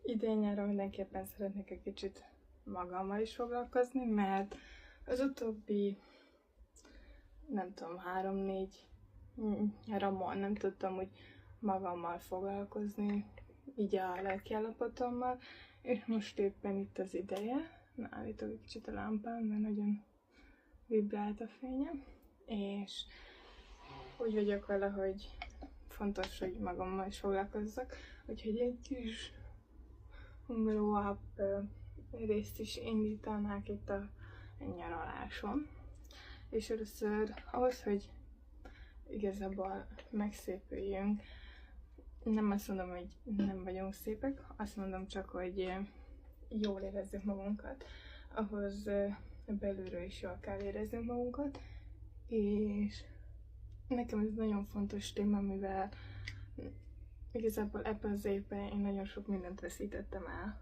idén nyáron mindenképpen szeretnék egy kicsit magammal is foglalkozni, mert az utóbbi, nem tudom, 3-4 nyaromon nem tudtam úgy magammal foglalkozni, így a lelkiállapotommal, és most éppen itt az ideje. Na, állítok egy kicsit a lámpám, mert nagyon vibrált a fényem, és úgy vagyok vele, hogy fontos, hogy magammal is foglalkozzak, úgyhogy egy kis glow up részt is indítanák itt a nyaraláson. És először ahhoz, hogy igazából megszépüljünk, nem azt mondom, hogy nem vagyunk szépek, azt mondom csak, hogy jól érezzük magunkat. Ahhoz belülről is jól kell éreznünk magunkat, és nekem ez nagyon fontos téma, mivel igazából ebben az évben én nagyon sok mindent veszítettem el.